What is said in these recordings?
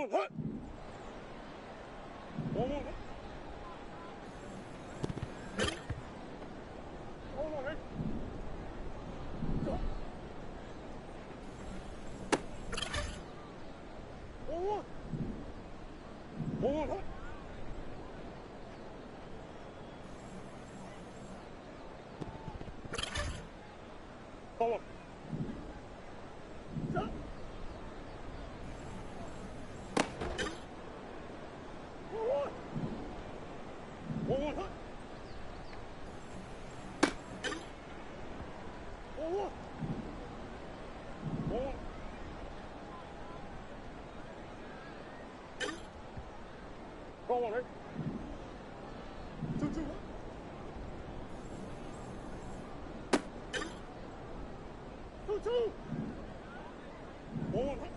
One, hut. One, hut. Hold on, hey. Go. One. One, hut. Hold on. Stop. One. One, hut. One. One. Hold on, hey. Two, two, hut. Two, two. One, hut.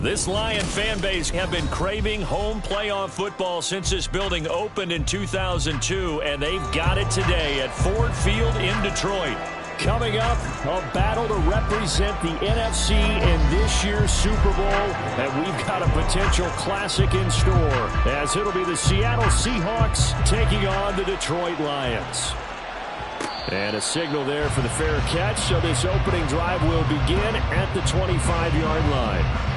This Lion fan base have been craving home playoff football since this building opened in 2002, and they've got it today at Ford Field in Detroit. Coming up, a battle to represent the NFC in this year's Super Bowl, and we've got a potential classic in store, as it'll be the Seattle Seahawks taking on the Detroit Lions. And a signal there for the fair catch, so this opening drive will begin at the 25-yard line.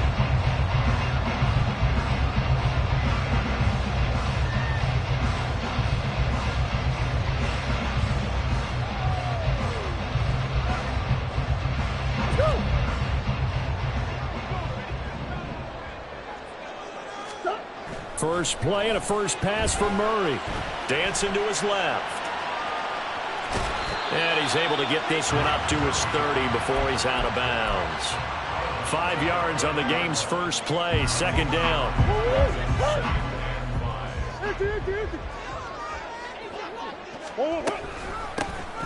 First play and a first pass for Murray. Dancing to his left. And he's able to get this one up to his 30 before he's out of bounds. 5 yards on the game's first play, second down.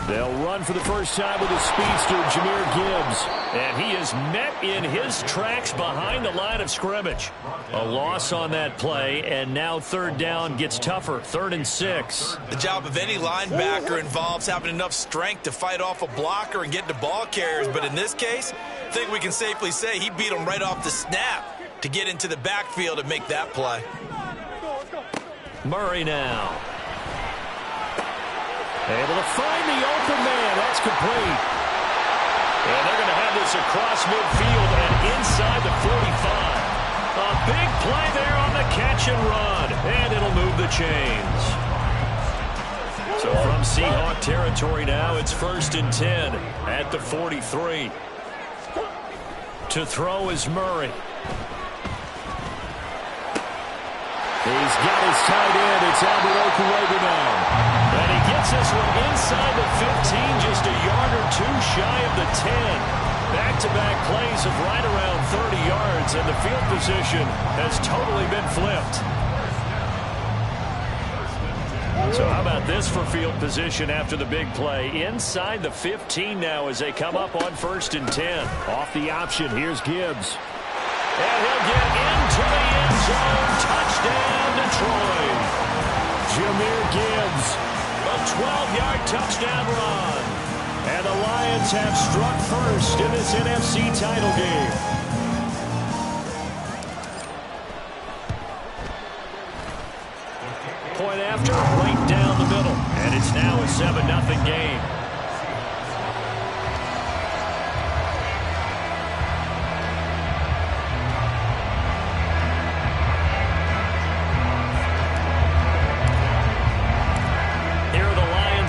They'll run for the first time with the speedster, Jahmyr Gibbs. And he is met in his tracks behind the line of scrimmage. A loss on that play, and now third down gets tougher. 3rd and 6. The job of any linebacker involves having enough strength to fight off a blocker and get to ball carriers. But in this case, I think we can safely say he beat him right off the snap to get into the backfield and make that play. Murray now. Able to find the open man. That's complete. And they're going to have this across midfield and inside the 45. A big play there on the catch and run. And it'll move the chains. So from Seahawk territory now, it's 1st and 10 at the 43. To throw is Murray. He's got his tight end. It's Alvaro Cueva now. And he gets this one inside the 15, just a yard or two shy of the 10. Back-to-back plays of right around 30 yards, and the field position has totally been flipped. So how about this for field position after the big play? Inside the 15 now as they come up on 1st and 10. Off the option, here's Gibbs. And he'll get into the end zone. Touchdown, Detroit. Jahmyr Gibbs, a 12-yard touchdown run. And the Lions have struck first in this NFC title game. Point after, right down the middle. And it's now a 7-0 game.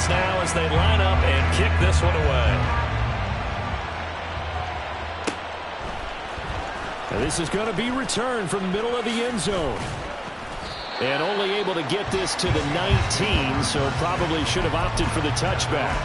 Now as they line up and kick this one away. Now this is going to be returned from the middle of the end zone. And only able to get this to the 19, so probably should have opted for the touchback.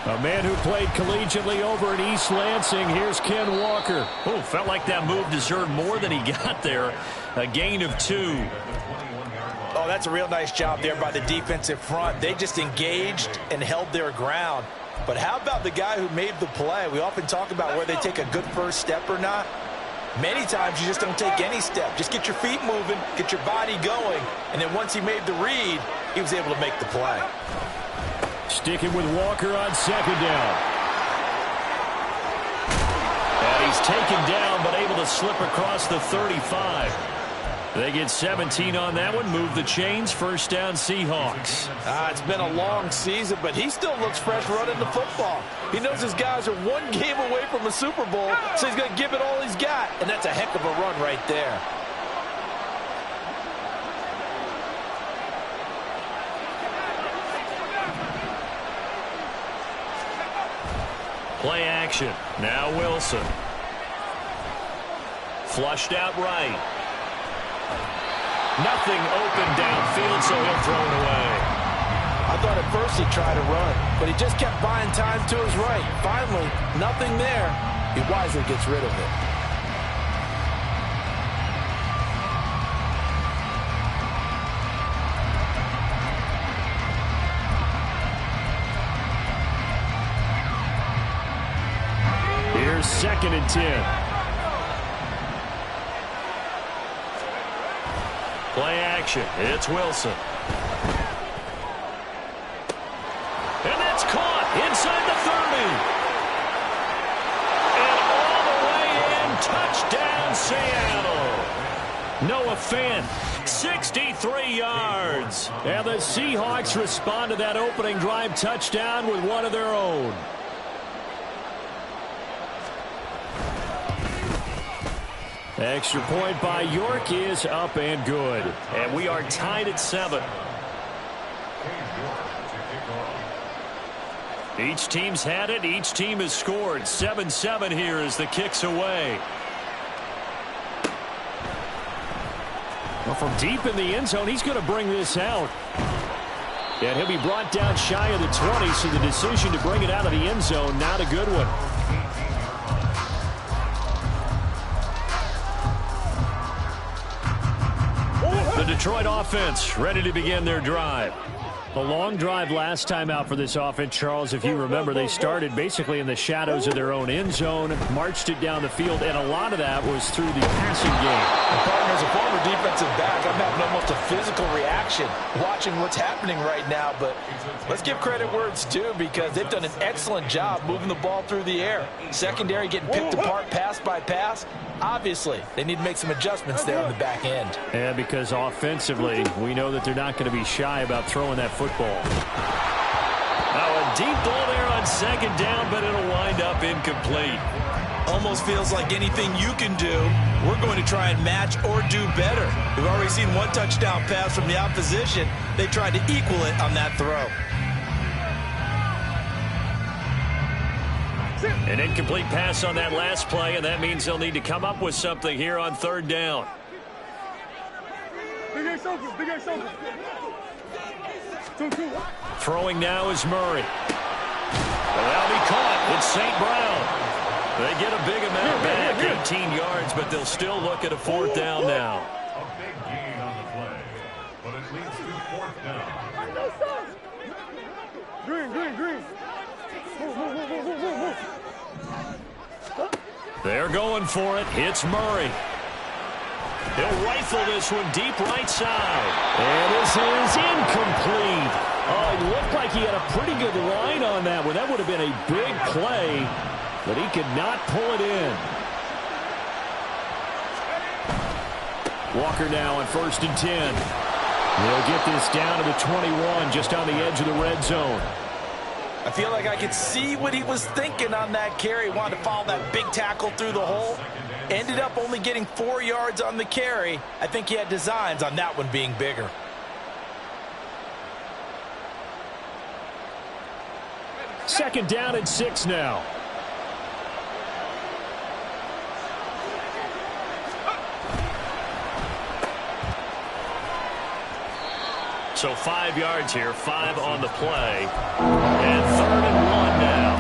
A man who played collegiately over in East Lansing. Here's Ken Walker. Oh, felt like that move deserved more than he got there. A gain of 2. Oh, that's a real nice job there by the defensive front. They just engaged and held their ground. But how about the guy who made the play? We often talk about where they take a good first step or not. Many times you just don't take any step. Just get your feet moving, get your body going, and then once he made the read, he was able to make the play. Sticking with Walker on 2nd down. And he's taken down, but able to slip across the 35. They get 17 on that one, move the chains, 1st down Seahawks. It's been a long season, but he still looks fresh running the football. He knows his guys are one game away from a Super Bowl, so he's going to give it all he's got, and that's a heck of a run right there. Play action. Now Wilson. Flushed out right. Nothing open downfield, so he'll throw it away. I thought at first he'd try to run, but he just kept buying time to his right. Finally, nothing there. He wisely gets rid of it. Here's 2nd and 10. Play action. It's Wilson. And that's caught inside the 30. And all the way in. Touchdown, Seattle. Noah Fant, 63 yards. And the Seahawks respond to that opening drive touchdown with one of their own. Extra point by York is up and good. And we are tied at 7. Each team's had it. Each team has scored. 7-7 here as the kick's away. Well, from deep in the end zone, he's going to bring this out. And he'll be brought down shy of the 20, so the decision to bring it out of the end zone, not a good one. The Detroit offense ready to begin their drive. A long drive last time out for this offense, Charles. If you remember, they started basically in the shadows of their own end zone, marched it down the field, and a lot of that was through the passing game. As a former defensive back, I'm having almost a physical reaction watching what's happening right now. But let's give credit where it's due, because they've done an excellent job moving the ball through the air. Secondary getting picked apart pass by pass. Obviously, they need to make some adjustments there on the back end. And because offensively, we know that they're not going to be shy about throwing that football. Now a deep ball there on 2nd down, but it'll wind up incomplete. Almost feels like anything you can do, we're going to try and match or do better. We've already seen one touchdown pass from the opposition. They tried to equal it on that throw. An incomplete pass on that last play, and that means they'll need to come up with something here on 3rd down. Throwing now is Murray. Well, that'll be caught. It's St. Brown. They get a big amount back, 18 yards, but they'll still look at a 4th down now. A big gain on the play, but it leads to 4th down. Green. They're going for it. It's Murray. He'll rifle this one deep right side. And this is incomplete. Oh, it looked like he had a pretty good line on that one. That would have been a big play, but he could not pull it in. Walker now on 1st and 10. They'll get this down to the 21, just on the edge of the red zone. I feel like I could see what he was thinking on that carry. Wanted to follow that big tackle through the hole. Ended up only getting 4 yards on the carry. I think he had designs on that one being bigger. Second down and 6 now. So 5 yards here, 5 on the play. And 3rd and 1 now.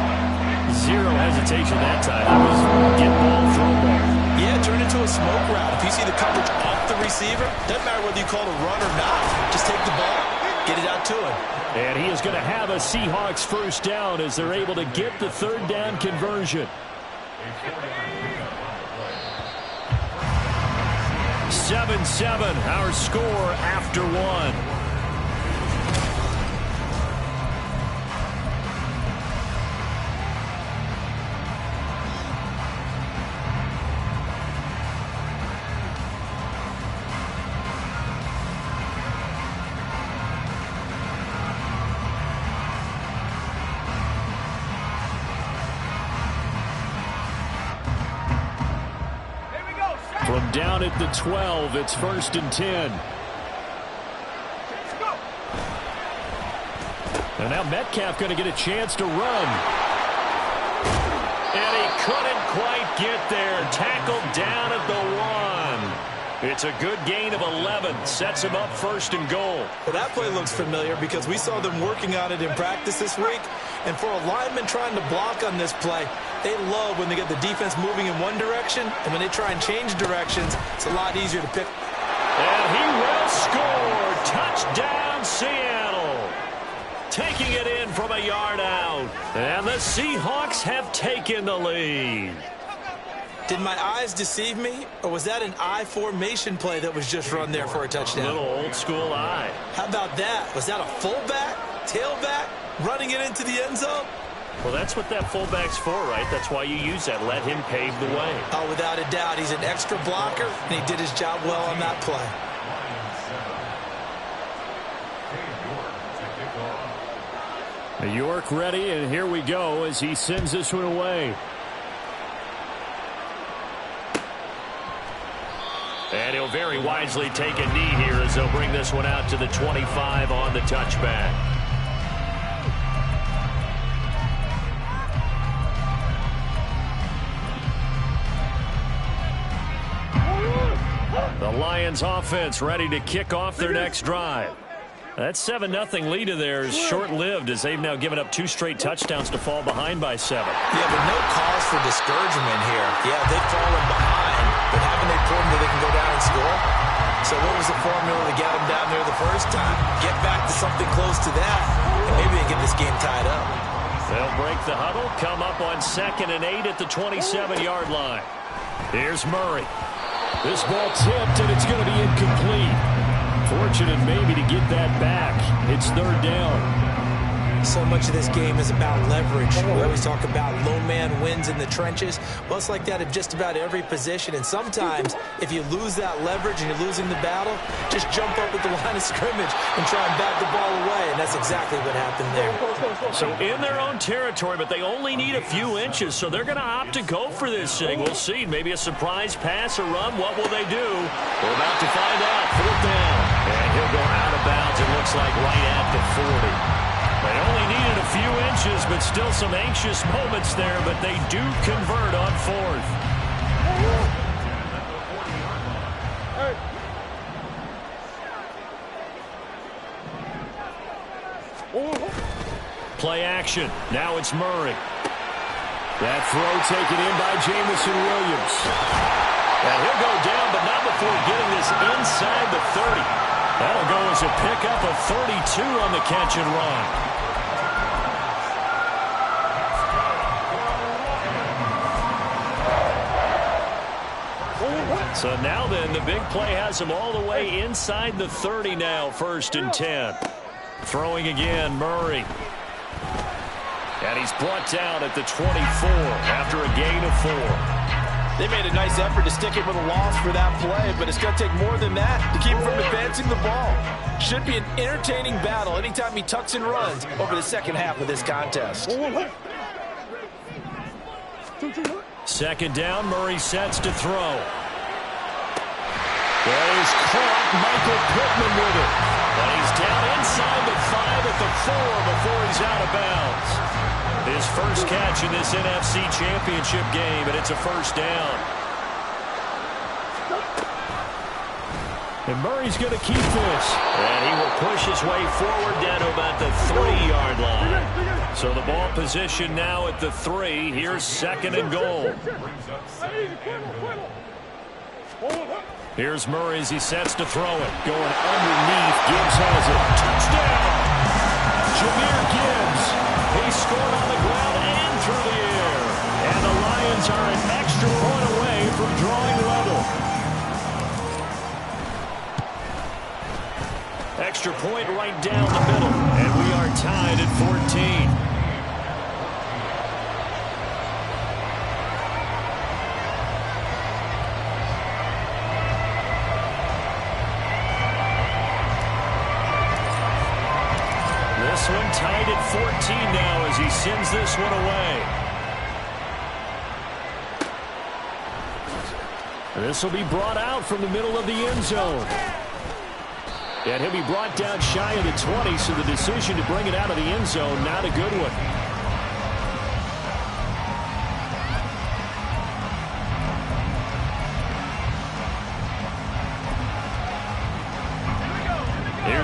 Zero hesitation that time. That was get ball, throw ball. Yeah, turn into a smoke route. If you see the coverage off the receiver, doesn't matter whether you call it a run or not. Just take the ball, get it out to him. And he is going to have a Seahawks 1st down as they're able to get the 3rd down conversion. 7-7, our score after 1. From down at the 12, it's 1st and 10. And now Metcalf going to get a chance to run. And he couldn't quite get there. Tackled down at the 1. It's a good gain of 11. Sets him up first and goal. Well, that play looks familiar because we saw them working on it in practice this week. And for a lineman trying to block on this play, they love when they get the defense moving in one direction. And when they try and change directions, it's a lot easier to pick. And he will score. Touchdown, Seattle. Taking it in from a yard out. And the Seahawks have taken the lead. Did my eyes deceive me, or was that an I formation play that was just run there for a touchdown? A little old school eye. How about that? Was that a fullback, tailback, running it into the end zone? Well, that's what that fullback's for, right? That's why you use that. Let him pave the way. Oh, without a doubt. He's an extra blocker, and he did his job well on that play. York ready, and here we go as he sends this one away. And he'll very wisely take a knee here as they'll bring this one out to the 25 on the touchback. The Lions offense ready to kick off their next drive. That 7-0 lead of theirs short-lived as they've now given up 2 straight touchdowns to fall behind by 7. Yeah, but no cause for discouragement here. Yeah, they've fallen behind, but haven't they proven that they can go down and score? So what was the formula to get them down there the first time? Get back to something close to that, and maybe they get this game tied up. They'll break the huddle, come up on 2nd and 8 at the 27-yard line. Here's Murray. This ball tipped, and it's going to be incomplete. Fortunate maybe to get that back. It's 3rd down. So much of this game is about leverage. We always talk about low man wins in the trenches. Well, it's like that in just about every position. And sometimes, if you lose that leverage and you're losing the battle, just jump up at the line of scrimmage and try and bat the ball away. And that's exactly what happened there. So in their own territory, but they only need a few inches. So they're going to opt to go for this thing. We'll see. Maybe a surprise pass or run. What will they do? We're about to find out. 4th down. And he'll go out of bounds, it looks like, right at the 40. They only needed a few inches, but still some anxious moments there, but they do convert on 4th. Play action. Now it's Murray. That throw taken in by Jamison Williams. And he'll go down, but not before getting this inside the 30. That'll go as a pickup of 32 on the catch and run. So now then, the big play has him all the way inside the 30 now, 1st and 10. Throwing again, Murray. And he's brought down at the 24 after a gain of 4. They made a nice effort to stick it with a loss for that play, but it's going to take more than that to keep him from advancing the ball. Should be an entertaining battle anytime he tucks and runs over the second half of this contest. 2nd down, Murray sets to throw. There is caught Michael Pittman with it. And he's down inside the 5 at the 4 before he's out of bounds. His first catch in this NFC Championship game, and it's a 1st down. And Murray's going to keep this. And he will push his way forward down to about the 3-yard line. So the ball position now at the 3. Here's 2nd and goal. Here's Murray as he sets to throw it. Going underneath. Gibbs has it. Touchdown! Jahmyr Gibbs. He scored on the ground and through the air. And the Lions are an extra point away from drawing level. Extra point right down the middle. And we are tied at 14. This one tied at 14 now as he sends this one away. This will be brought out from the middle of the end zone. And he'll be brought down shy of the 20, so the decision to bring it out of the end zone, not a good one.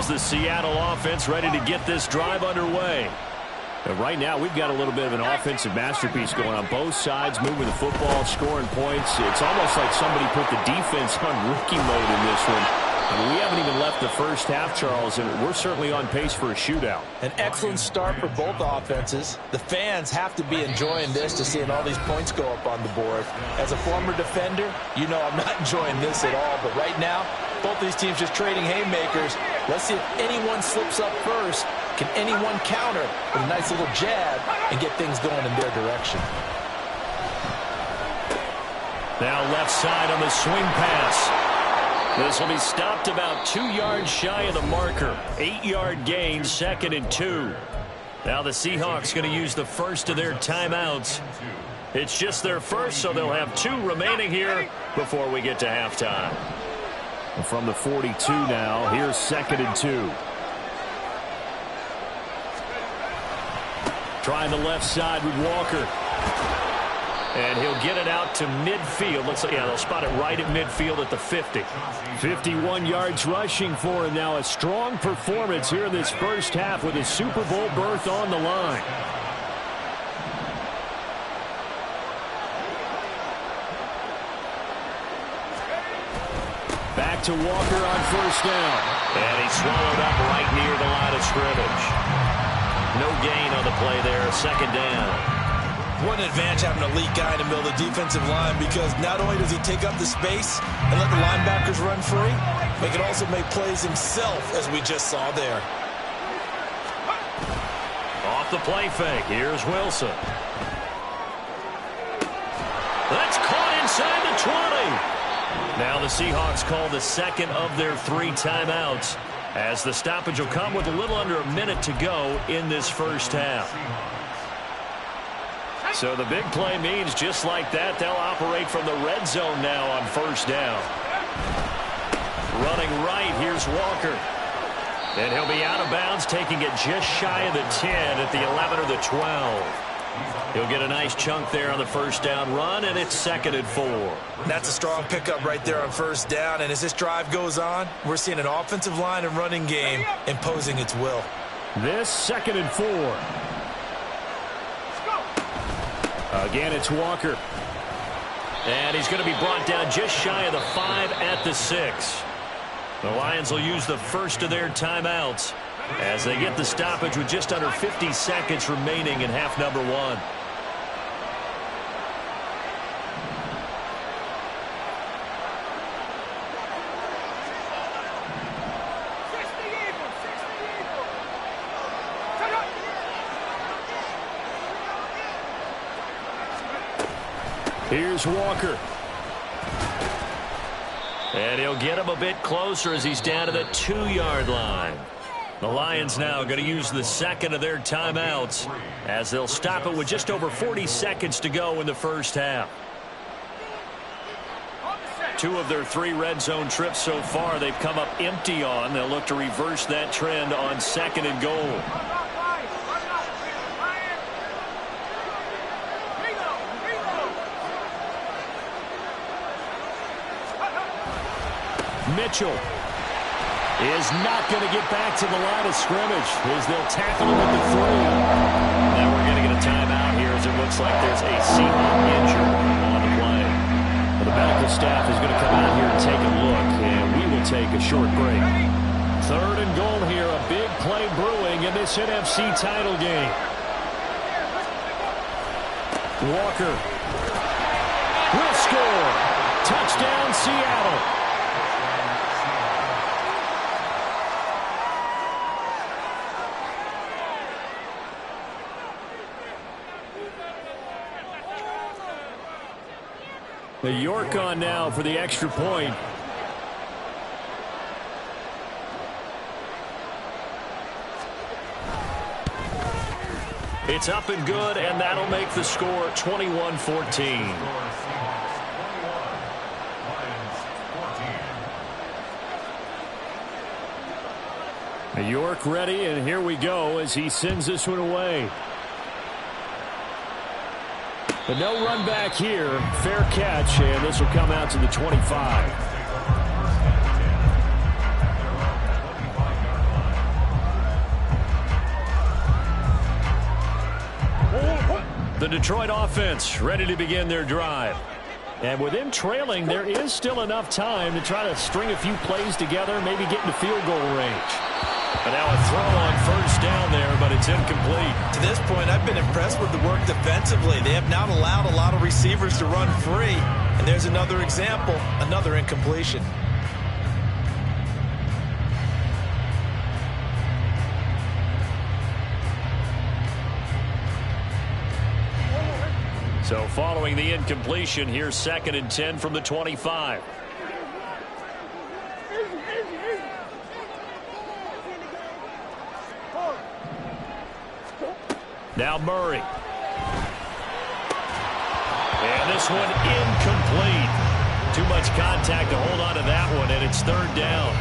here's the Seattle offense ready to get this drive underway. And right now, we've got a little bit of an offensive masterpiece going on both sides, moving the football, scoring points. It's almost like somebody put the defense on rookie mode in this one. I mean, we haven't even left the first half, Charles, and we're certainly on pace for a shootout. An excellent start for both offenses. The fans have to be enjoying this to seeing all these points go up on the board. As a former defender, you know I'm not enjoying this at all, but right now, both these teams just trading haymakers. Let's see if anyone slips up first. Can anyone counter with a nice little jab and get things going in their direction? Now left side on the swing pass. This will be stopped about 2 yards shy of the marker. 8-yard gain, 2nd and 2. Now the Seahawks going to use the first of their timeouts. It's just their first, so they'll have 2 remaining here before we get to halftime. From the 42 now, here's 2nd and 2. Trying the left side with Walker. And he'll get it out to midfield. They'll spot it right at midfield at the 50. 51 yards rushing for him now. A strong performance here in this first half with his Super Bowl berth on the line. Back to Walker on first down. And he swallowed up right near the line of scrimmage. No gain on the play there. 2nd down. What an advantage having an elite guy in the middle of the defensive line, because not only does he take up the space and let the linebackers run free, but he can also make plays himself, as we just saw there. Off the play fake. Here's Wilson. That's caught inside the 20. Now the Seahawks call the second of their 3 timeouts, as the stoppage will come with a little under a minute to go in this first half. So the big play means just like that, they'll operate from the red zone now on first down. Running right, here's Walker. And he'll be out of bounds, taking it just shy of the 10 at the 11 or the 12. He'll get a nice chunk there on the first down run, and it's 2nd and 4. That's a strong pickup right there on first down, and as this drive goes on, we're seeing an offensive line and running game imposing its will. This 2nd and 4. Again, it's Walker. And he's going to be brought down just shy of the 5 at the 6. The Lions will use the first of their timeouts as they get the stoppage with just under 50 seconds remaining in half number 1. Here's Walker. And he'll get him a bit closer as he's down to the 2-yard line. The Lions now going to use the second of their timeouts as they'll stop it with just over 40 seconds to go in the first half. 2 of their 3 red zone trips so far they've come up empty on. They'll look to reverse that trend on 2nd and goal. Mitchell is not going to get back to the line of scrimmage as they'll tackle him at the 3. Now we're going to get a timeout here as it looks like there's a Seahawk injured on the play. Well, the medical staff is going to come out here and take a look, and we will take a short break. 3rd and goal here, a big play brewing in this NFC title game. Walker will score. Touchdown, Seattle. The York on now for the extra point. It's up and good, and that'll make the score 21-14. York ready, and here we go as he sends this one away. But no run back here. Fair catch, and this will come out to the 25. The Detroit offense ready to begin their drive. And with them trailing, there is still enough time to try to string a few plays together, maybe get into field goal range. And now a throw on first down there, but it's incomplete. To this point, I've been impressed with the work defensively. They have not allowed a lot of receivers to run free. And there's another example, another incompletion. So following the incompletion, here's 2nd and 10 from the 25. Now Murray. And this one incomplete. Too much contact to hold on to that one, and it's 3rd down.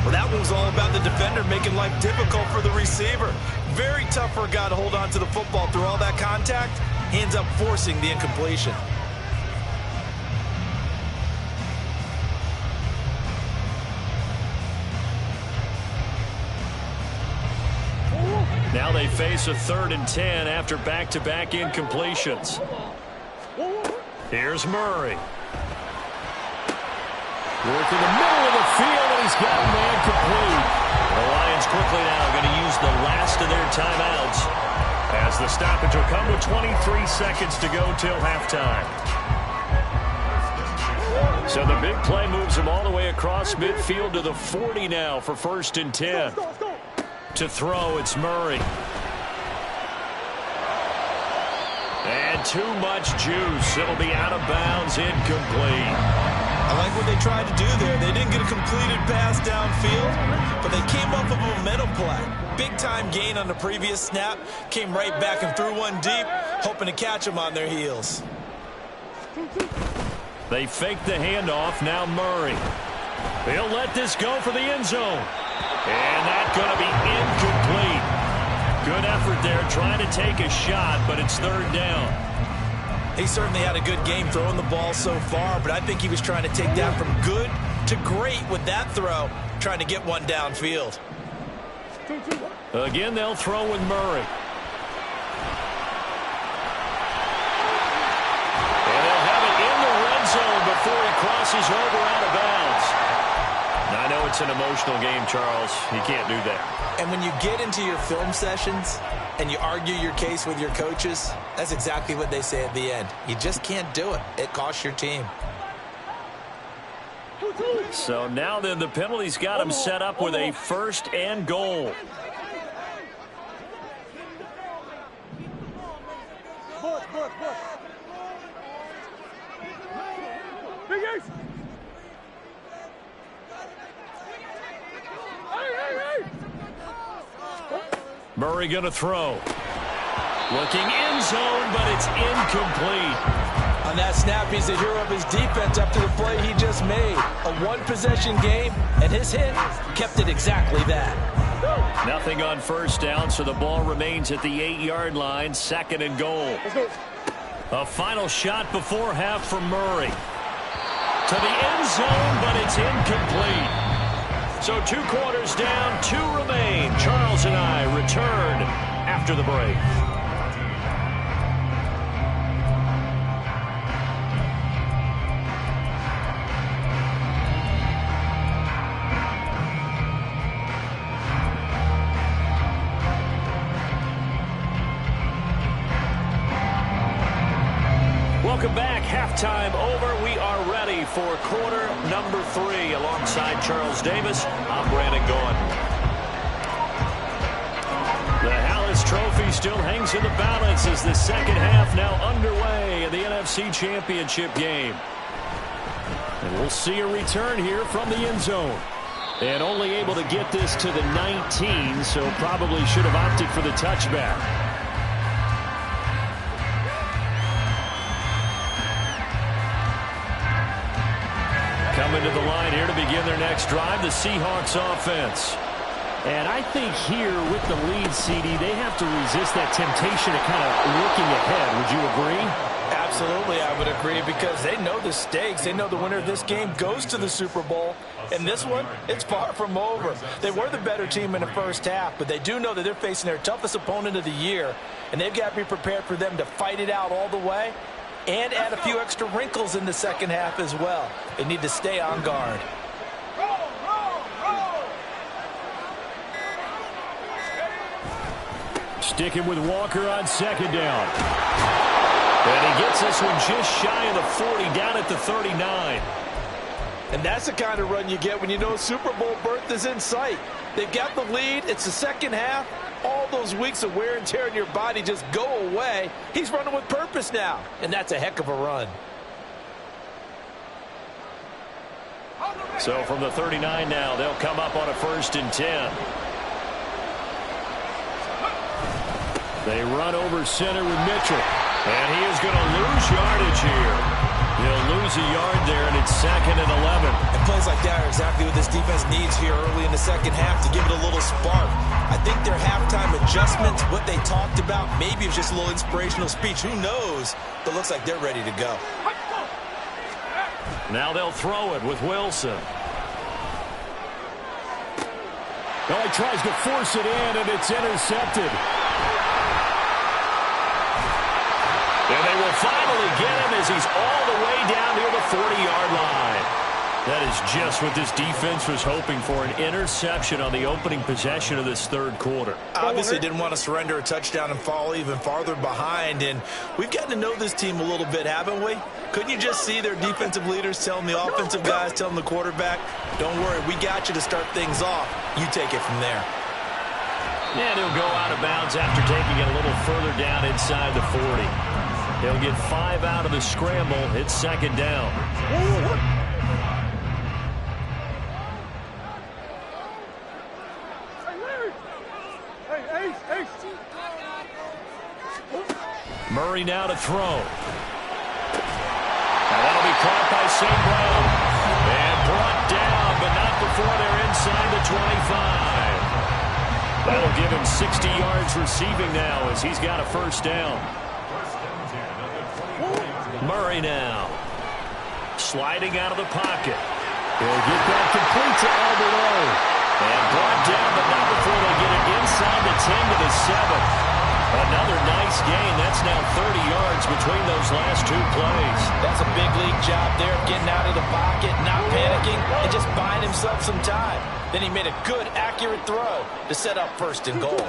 Well, that one was all about the defender making life difficult for the receiver. Very tough for a guy to hold on to the football through all that contact. He ends up forcing the incompletion. Now they face a 3rd and 10 after back-to-back incompletions. Here's Murray. Working the middle of the field, and he's got a man complete. The Lions quickly now going to use the last of their timeouts, as the stoppage will come with 23 seconds to go till halftime. So the big play moves them all the way across midfield to the 40 now for 1st and 10. To throw, it's Murray. And too much juice. It'll be out of bounds, incomplete. I like what they tried to do there. They didn't get a completed pass downfield, but they came up with a momentum play. Big-time gain on the previous snap. Came right back and threw one deep, hoping to catch them on their heels. They fake the handoff. Now Murray. He'll let this go for the end zone. And that's going to be incomplete. Good effort there trying to take a shot, but it's 3rd down. He certainly had a good game throwing the ball so far, but I think he was trying to take that from good to great with that throw, trying to get one downfield. Again, they'll throw with Murray. And they'll have it in the red zone before he crosses over out of bounds. Now, I know it's an emotional game, Charles. You can't do that. And when you get into your film sessions and you argue your case with your coaches, that's exactly what they say at the end. You just can't do it. It costs your team. So now then the penalty's got him set up with a 1st and goal. Murray going to throw. Looking end zone, but it's incomplete. On that snap, he's the hero of his defense after the play he just made. A one-possession game, and his hit kept it exactly that. Nothing on 1st down, so the ball remains at the 8-yard line. 2nd and goal. A final shot before half from Murray. To the end zone, but it's incomplete. So 2 quarters down, 2 remain. Charles and I return after the break. Welcome back. Halftime over. We are ready for quarter number 3. Alongside Charles Davis, I'm Brandon Gaudin. The Hallis Trophy still hangs in the balance as the second half now underway in the NFC Championship game. And we'll see a return here from the end zone. And only able to get this to the 19, so probably should have opted for the touchback. Coming to the line here to begin their next drive, the Seahawks offense. And I think here with the lead, CD, they have to resist that temptation of kind of looking ahead. Would you agree? Absolutely, I would agree, because they know the stakes. They know the winner of this game goes to the Super Bowl. And this one, it's far from over. They were the better team in the first half, but they do know that they're facing their toughest opponent of the year, and they've got to be prepared for them to fight it out all the way and add a few extra wrinkles in the second half as well. They need to stay on guard. Sticking with Walker on second down. And he gets this one just shy of the 40, down at the 39. And that's the kind of run you get when you know Super Bowl berth is in sight. They've got the lead. It's the second half. All those weeks of wear and tear in your body just go away. He's running with purpose now, and that's a heck of a run. So from the 39 now, they'll come up on a 1st and 10. They run over center with Mitchell. And he is going to lose yardage here. He'll lose a yard there, and it's 2nd and 11. And plays like that are exactly what this defense needs here early in the second half to give it a little spark. I think their halftime adjustments, what they talked about, maybe it's just a little inspirational speech. Who knows? But looks like they're ready to go. Now they'll throw it with Wilson. Well, he tries to force it in, and it's intercepted. And they will finally get him as he's all the way down near the 40-yard line. That is just what this defense was hoping for, an interception on the opening possession of this third quarter. Obviously didn't want to surrender a touchdown and fall even farther behind. And we've gotten to know this team a little bit, haven't we? Couldn't you just see their defensive leaders telling the offensive guys, telling the quarterback, don't worry, we got you to start things off. You take it from there. And he'll go out of bounds after taking it a little further down inside the 40. He'll get 5 out of the scramble. It's 2nd down. Murray now to throw. And that'll be caught by St. Brown. And brought down, but not before they're inside the 25. That'll give him 60 yards receiving now as he's got a 1st down. Murray now. Sliding out of the pocket. He'll get that complete to Alberto. And brought down, but not before they get it inside the 10 to the 7. Another nice gain. That's now 30 yards between those last 2 plays. That's a big league job there of getting out of the pocket, not panicking, and just buying himself some time. Then he made a good, accurate throw to set up 1st and goal.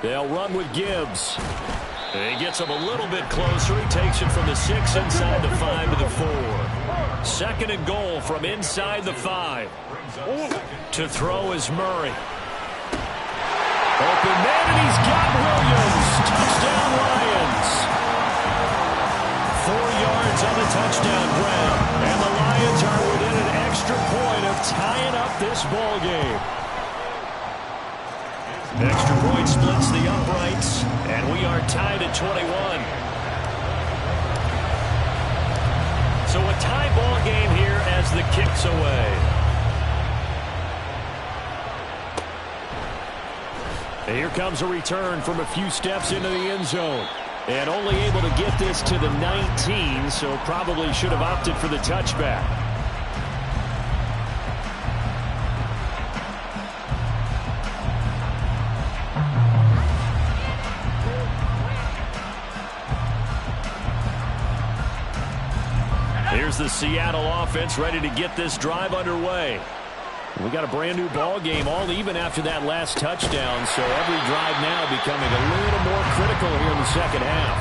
They'll run with Gibbs. And he gets him a little bit closer. He takes it from the 6 inside the 5 to the 4. 2nd and goal from inside the 5. To throw is Murray. Open man, and he's got Williams. Touchdown, Lions. 4 yards on the touchdown grab. And the Lions are within an extra point of tying up this ball game. Extra point splits the uprights, and we are tied at 21. So a tie ball game here as the kick's away. And here comes a return from a few steps into the end zone. And only able to get this to the 19, so probably should have opted for the touchback. Here's the Seattle offense ready to get this drive underway. We got a brand new ball game, all even after that last touchdown, so every drive now becoming a little more critical here in the second half.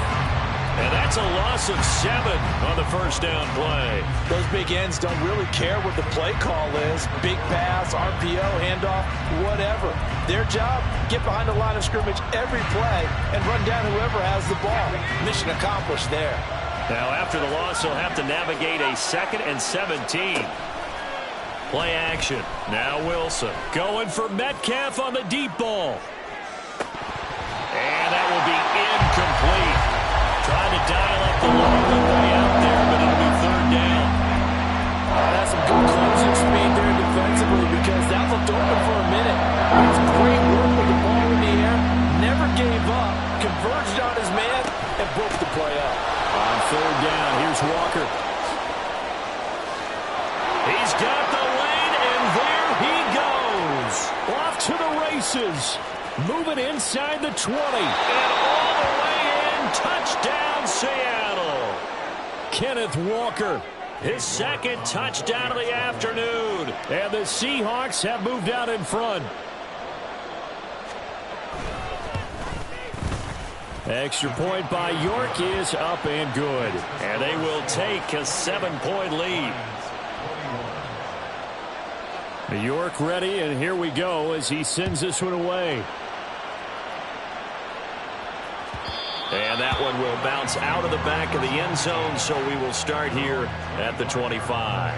And that's a loss of 7 on the 1st down play. Those big ends don't really care what the play call is. Big pass, RPO, handoff, whatever. Their job, get behind the line of scrimmage every play and run down whoever has the ball. Mission accomplished there. Now after the loss, he'll have to navigate a 2nd and 17. Play action. Now Wilson going for Metcalf on the deep ball. And that will be incomplete. Trying to dial up the long way out there, but it'll be 3rd down. That's some good closing speed there defensively, because that looked open for a minute. It's great work with the ball in the air. Never gave up. Converged on his man and broke the play up. On 3rd He's got the lane, and there he goes. Off to the races. Moving inside the 20. And all the way in. Touchdown, Seattle. Kenneth Walker, his second touchdown of the afternoon. And the Seahawks have moved out in front. Extra point by York is up and good. And they will take a 7-point lead. York ready, and here we go as he sends this one away. And that one will bounce out of the back of the end zone, so we will start here at the 25.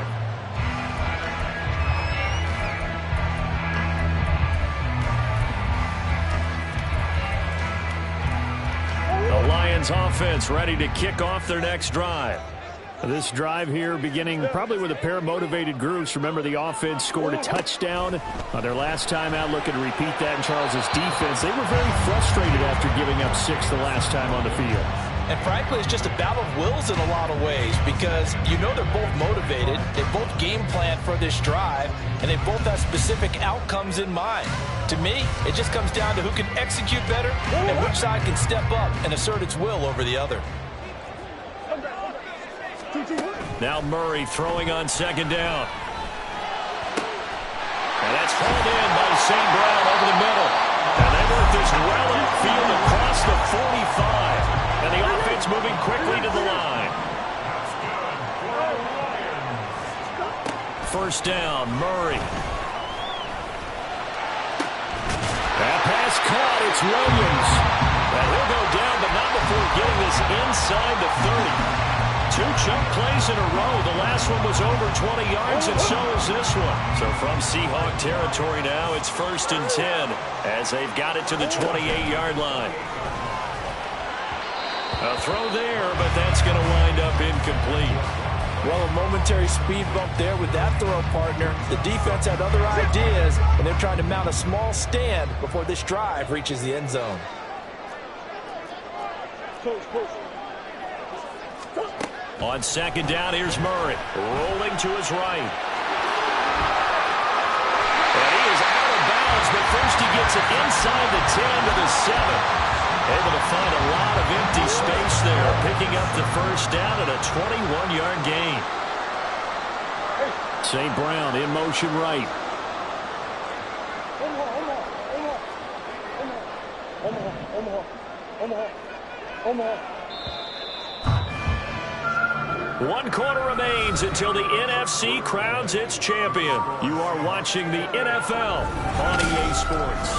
The Lions offense ready to kick off their next drive. This drive here beginning probably with a pair of motivated groups. Remember, the offense scored a touchdown on their last time out, looking to repeat that in Charles's defense. They were very frustrated after giving up 6 the last time on the field. And frankly, it's just a battle of wills in a lot of ways, because you know they're both motivated, they both game plan for this drive, and they both have specific outcomes in mind. To me, it just comes down to who can execute better and which side can step up and assert its will over the other. Now Murray throwing on second down. And that's hauled in by St. Brown over the middle. And they work this well upfield across the 45. And the offense moving quickly to the line. First down, Murray. That pass caught, it's Williams. And he'll go down, but not before getting this inside the 30. 2 chunk plays in a row. The last one was over 20 yards, and so is this one. So from Seahawk territory now, it's 1st and 10 as they've got it to the 28-yard line. A throw there, but that's going to wind up incomplete. Well, a momentary speed bump there with that throw, partner. The defense had other ideas, and they're trying to mount a small stand before this drive reaches the end zone. On second down, here's Murray, rolling to his right. And he is out of bounds, but first he gets it inside the 10 to the 7. Able to find a lot of empty space there, picking up the first down at a 21-yard gain. St. Brown in motion right. One quarter remains until the NFC crowns its champion. You are watching the NFL on EA Sports.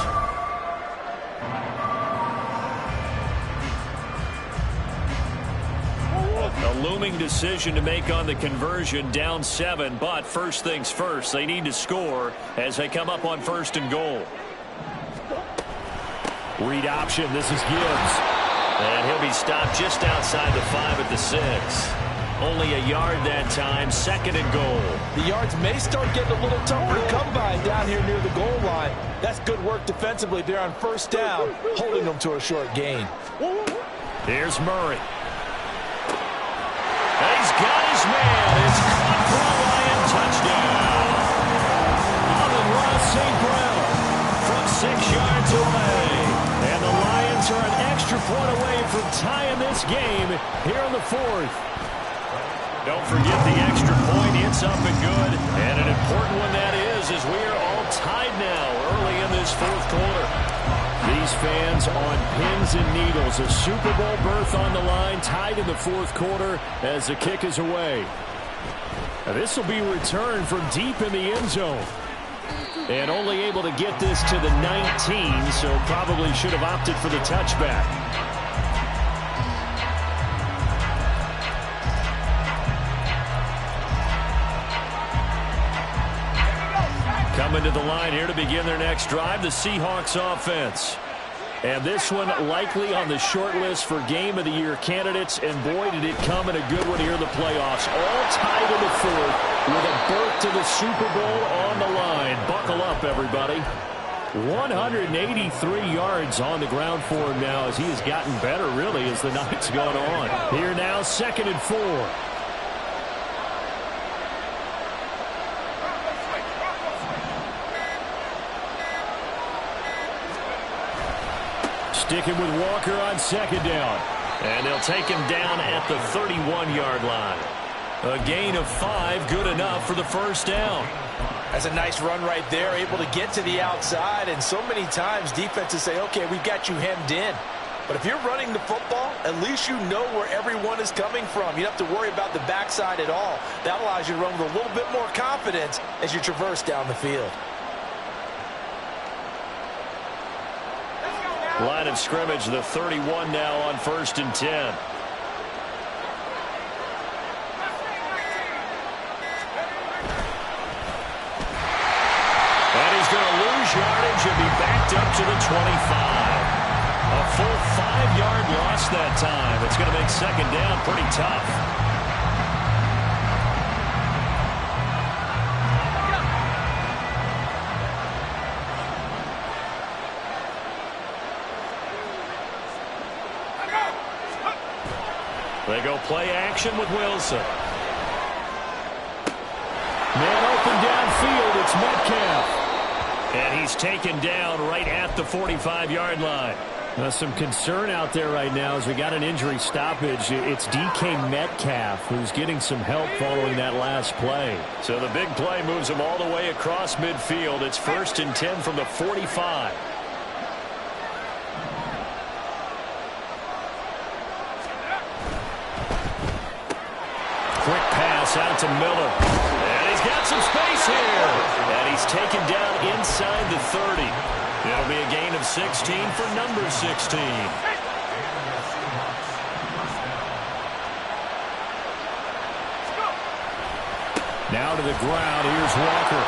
A looming decision to make on the conversion, down 7, but first things first, they need to score as they come up on 1st and goal. Read option, this is Gibbs. And he'll be stopped just outside the 5 at the 6. Only a yard that time, 2nd and goal. The yards may start getting a little tougher to come by down here near the goal line. That's good work defensively there on 1st down, holding them to a short gain. Here's Murray. And he's got his man. It's caught for a Lion touchdown. Amon-Ra St. Brown from 6 yards away. And the Lions are an extra point away from tying this game here in the 4th. Don't forget the extra point. It's up and good. And an important one that is, as we are all tied now early in this 4th quarter. These fans on pins and needles. A Super Bowl berth on the line, tied in the 4th quarter as the kick is away. Now, this will be returned from deep in the end zone. And only able to get this to the 19, so probably should have opted for the touchback. Coming to the line here to begin their next drive, the Seahawks offense. And this one likely on the short list for Game of the Year candidates. And boy, did it come in a good one here in the playoffs. All tied in the 4th with a berth to the Super Bowl on the line. Buckle up, everybody. 183 yards on the ground for him now as he has gotten better, really, as the night's gone on. Here now, 2nd and 4. sticking with Walker on second down. And they'll take him down at the 31-yard line. A gain of 5, good enough for the first down. That's a nice run right there, able to get to the outside. And so many times defenses say, okay, we've got you hemmed in. But if you're running the football, at least you know where everyone is coming from. You don't have to worry about the backside at all. That allows you to run with a little bit more confidence as you traverse down the field. Line of scrimmage, the 31 now on 1st and 10. And he's going to lose yardage and be backed up to the 25. A full 5-yard loss that time. It's going to make second down pretty tough. They go play action with Wilson. Man open downfield, it's Metcalf. And he's taken down right at the 45-yard line. Some concern out there right now as we got an injury stoppage. It's DK Metcalf who's getting some help following that last play. So the big play moves him all the way across midfield. It's 1st and 10 from the 45. Quick pass out to Miller. And he's got some space here. And he's taken down inside the 30. It'll be a gain of 16 for number 16. Now to the ground. Here's Walker.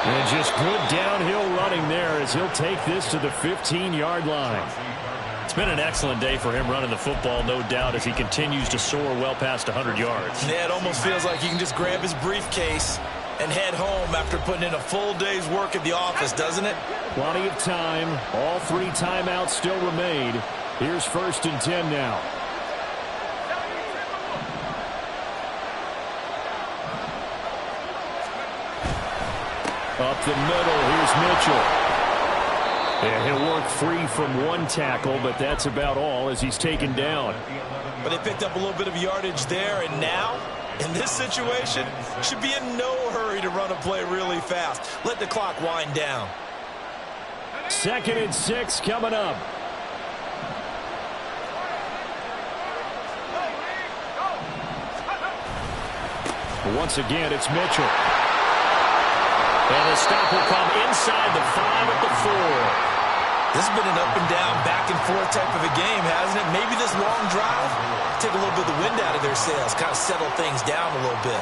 And just good downhill running there as he'll take this to the 15-yard line. It's been an excellent day for him running the football, no doubt, as he continues to soar well past 100 yards. Yeah, it almost feels like he can just grab his briefcase and head home after putting in a full day's work at the office, doesn't it? Plenty of time. All 3 timeouts still remain. Here's 1st and 10 now. Up the middle, here's Mitchell. Yeah, he'll work free from one tackle, but that's about all as he's taken down. But they picked up a little bit of yardage there, and now, in this situation, should be in no hurry to run a play really fast. Let the clock wind down. 2nd and 6 coming up. Once again, it's Mitchell. And the stop will come inside the 5 at the 4. This has been an up and down, back and forth type of a game, hasn't it? Maybe this long drive, take a little bit of the wind out of their sails, kind of settle things down a little bit.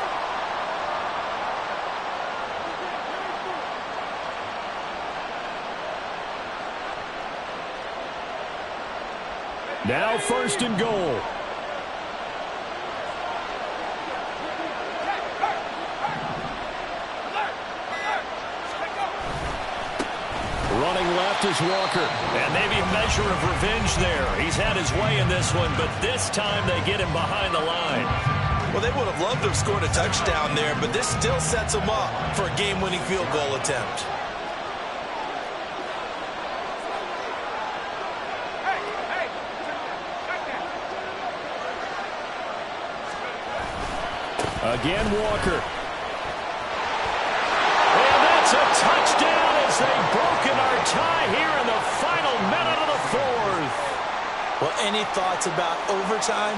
Now 1st and goal. Running left is Walker. And maybe a measure of revenge there. He's had his way in this one, but this time they get him behind the line. Well, they would have loved to have scored a touchdown there, but this still sets them up for a game-winning field goal attempt. Again, Walker. And that's a touchdown as they've broken our tie here in the final minute of the 4th. Well, any thoughts about overtime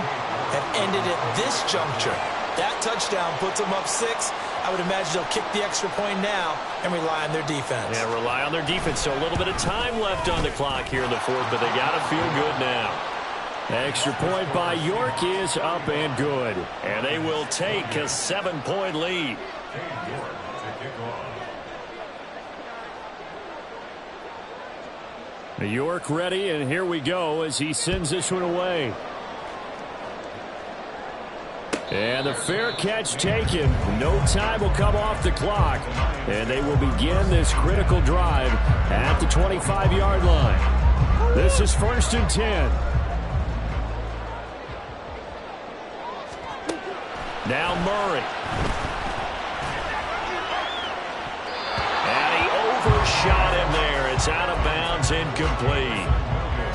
have ended at this juncture. That touchdown puts them up 6. I would imagine they'll kick the extra point now and rely on their defense. Yeah, rely on their defense. So a little bit of time left on the clock here in the 4th, but they got to feel good now. Extra point by York is up and good. And they will take a 7-point lead. York ready, and here we go as he sends this one away. And the fair catch taken. No time will come off the clock. And they will begin this critical drive at the 25-yard line. This is 1st and 10. Now Murray. And he overshot him there. It's out of bounds, incomplete.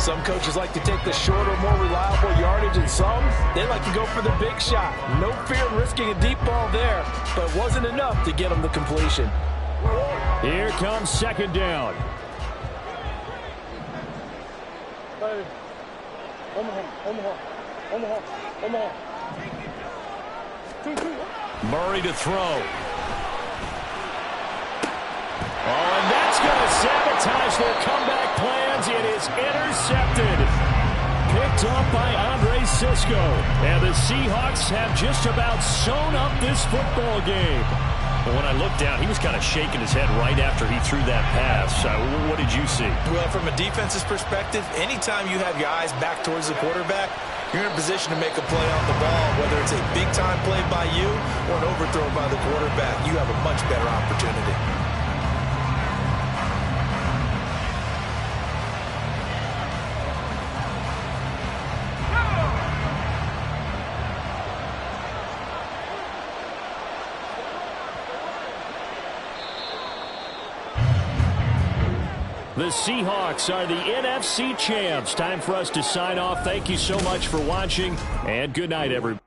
Some coaches like to take the shorter, more reliable yardage, and some, they like to go for the big shot. No fear in risking a deep ball there, but it wasn't enough to get them the completion. Here comes second down. Murray to throw. Oh, and that's going to sabotage their comeback plans. It is intercepted. Picked up by Andre Cisco. And the Seahawks have just about sewn up this football game. Well, when I looked down, he was kind of shaking his head right after he threw that pass. What did you see? Well, from a defense's perspective, anytime you have your eyes back towards the quarterback, you're in a position to make a play on the ball, whether it's a big-time play by you or an overthrow by the quarterback. You have a much better opportunity. The Seahawks are the NFC champs. Time for us to sign off. Thank you so much for watching, and good night, everybody.